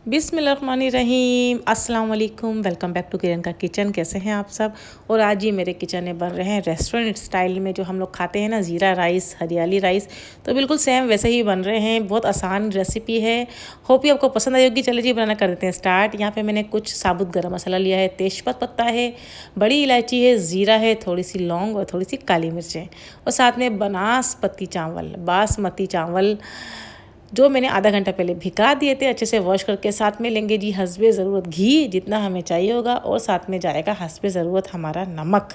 बिस्मिल्लाहिर्रहमानिर्रहीम, अस्सलाम वालेकुम। वेलकम बैक टू किरण का किचन। कैसे हैं आप सब। और आज ये मेरे किचन में बन रहे हैं रेस्टोरेंट स्टाइल में जो हम लोग खाते हैं ना, ज़ीरा राइस, हरियाली राइस। तो बिल्कुल सेम वैसे ही बन रहे हैं। बहुत आसान रेसिपी है। होप ही आपको पसंद आई होगी। चलिए जी बनाना कर देते हैं स्टार्ट। यहाँ पे मैंने कुछ साबुत गरम मसाला लिया है, तेजपत पत्ता है, बड़ी इलायची है, ज़ीरा है, थोड़ी सी लौंग और थोड़ी सी काली मिर्च है। और साथ में बासमती चावल जो मैंने आधा घंटा पहले भिगा दिए थे, अच्छे से वॉश करके। साथ में लेंगे जी हस्बे ज़रूरत घी, जितना हमें चाहिए होगा। और साथ में जाएगा हस्बे ज़रूरत हमारा नमक।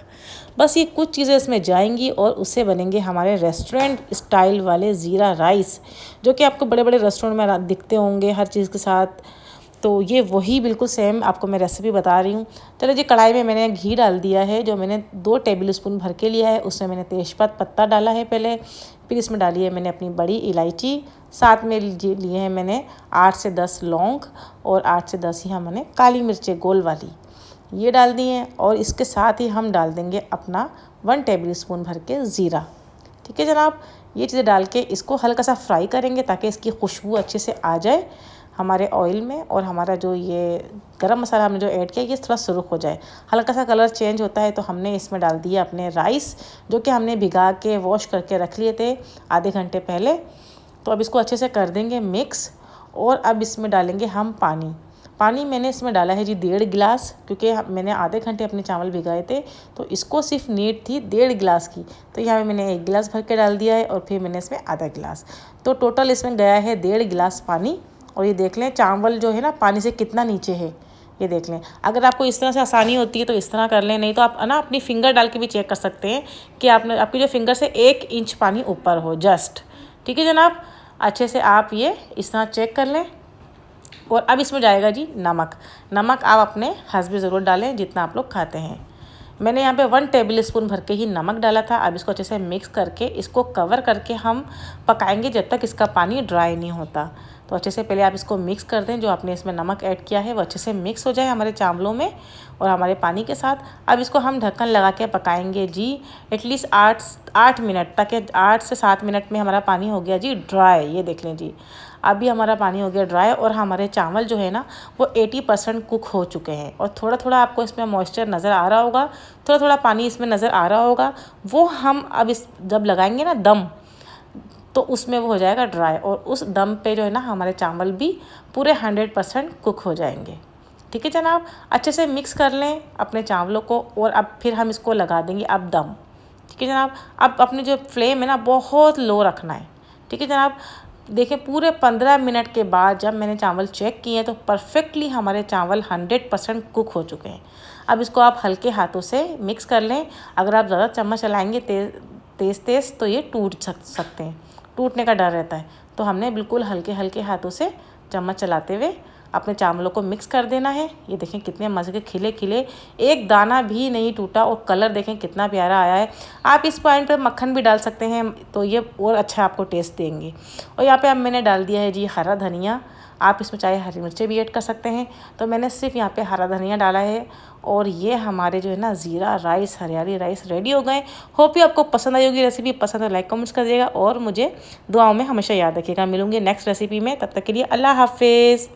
बस ये कुछ चीज़ें इसमें जाएंगी और उससे बनेंगे हमारे रेस्टोरेंट स्टाइल वाले ज़ीरा राइस, जो कि आपको बड़े बड़े रेस्टोरेंट में दिखते होंगे हर चीज़ के साथ। तो ये वही बिल्कुल सेम आपको मैं रेसिपी बता रही हूँ। चलो जी, कढ़ाई में मैंने घी डाल दिया है, जो मैंने 2 टेबल स्पून भर के लिया है। उसमें मैंने तेजपत पत्ता डाला है पहले, फिर इसमें डाली है मैंने अपनी बड़ी इलायची। साथ में लिए हैं मैंने 8 से 10 लौंग और 8 से 10 ही मैंने काली मिर्चें गोल वाली, ये डाल दी हैं। और इसके साथ ही हम डाल देंगे अपना 1 टेबल स्पून भर के ज़ीरा। ठीक है जनाब, ये चीज़ें डाल के इसको हल्का सा फ्राई करेंगे ताकि इसकी खुशबू अच्छे से आ जाए हमारे ऑयल में। और हमारा जो ये गरम मसाला हमने जो ऐड किया ये थोड़ा सुर्ख हो जाए, हल्का सा कलर चेंज होता है। तो हमने इसमें डाल दिया अपने राइस, जो कि हमने भिगा के वॉश करके रख लिए थे आधे घंटे पहले। तो अब इसको अच्छे से कर देंगे मिक्स। और अब इसमें डालेंगे हम पानी मैंने इसमें डाला है जी 1.5 गिलास, क्योंकि मैंने आधे घंटे अपने चावल भिगाए थे। तो इसको सिर्फ नीड थी 1.5 गिलास की। तो यहाँ पे मैंने 1 गिलास भर के डाल दिया है और फिर मैंने इसमें आधा गिलास। तो टोटल इसमें गया है 1.5 गिलास पानी। और ये देख लें चावल जो है ना पानी से कितना नीचे है, ये देख लें। अगर आपको इस तरह से आसानी होती है तो इस तरह कर लें, नहीं तो आप ना अपनी फिंगर डाल के भी चेक कर सकते हैं कि आपकी जो फिंगर से 1 इंच पानी ऊपर हो जस्ट। ठीक है जनाब, अच्छे से आप ये इस तरह चेक कर लें। और अब इसमें जाएगा जी नमक आप अपने हस्बे ज़रूर डालें जितना आप लोग खाते हैं। मैंने यहाँ पे 1 टेबल स्पून भर के ही नमक डाला था। अब इसको अच्छे से मिक्स करके इसको कवर करके हम पकाएंगे जब तक इसका पानी ड्राई नहीं होता। तो अच्छे से पहले आप इसको मिक्स कर दें, जो आपने इसमें नमक ऐड किया है वो अच्छे से मिक्स हो जाए हमारे चावलों में और हमारे पानी के साथ। अब इसको हम ढक्कन लगा के पकाएंगे जी एटलीस्ट 8 मिनट तक। 8 से 7 मिनट में हमारा पानी हो गया जी ड्राई, ये देख लें जी। अभी हमारा पानी हो गया ड्राई और हमारे चावल जो है ना वो 80% कुक हो चुके हैं। और थोड़ा थोड़ा आपको इसमें मॉइस्चर नज़र आ रहा होगा, थोड़ा थोड़ा पानी इसमें नज़र आ रहा होगा। वो हम अब इस जब लगाएंगे ना दम, तो उसमें वो हो जाएगा ड्राई। और उस दम पे जो है ना हमारे चावल भी पूरे 100% कुक हो जाएंगे। ठीक है जनाब, अच्छे से मिक्स कर लें अपने चावलों को। और अब फिर हम इसको लगा देंगे अब दम। ठीक है जनाब, अब अपनी जो फ्लेम है ना बहुत लो रखना है। ठीक है जनाब, देखें पूरे 15 मिनट के बाद जब मैंने चावल चेक किए तो परफेक्टली हमारे चावल 100% कुक हो चुके हैं। अब इसको आप हल्के हाथों से मिक्स कर लें। अगर आप ज़्यादा चम्मच चलाएंगे तेज़ तो ये टूट सकते हैं, टूटने का डर रहता है। तो हमने बिल्कुल हल्के हल्के हाथों से चम्मच चलाते हुए अपने चावलों को मिक्स कर देना है। ये देखें कितने मज़े के खिले खिले, एक दाना भी नहीं टूटा। और कलर देखें कितना प्यारा आया है। आप इस पॉइंट पर मक्खन भी डाल सकते हैं, तो ये और अच्छा आपको टेस्ट देंगे। और यहाँ पे अब मैंने डाल दिया है जी हरा धनिया। आप इसमें चाहे हरी मिर्चें भी ऐड कर सकते हैं, तो मैंने सिर्फ यहाँ पे हरा धनिया डाला है। और ये हमारे जो है ना ज़ीरा राइस, हरियाली राइस रेडी हो गए। होप ही आपको पसंद आई होगी रेसिपी। पसंद है लाइक कमेंट्स कर दिएगा और मुझे दुआओं में हमेशा याद रखिएगा। मिलूंगी नेक्स्ट रेसिपी में, तब तक के लिए अल्लाह हाफिज़।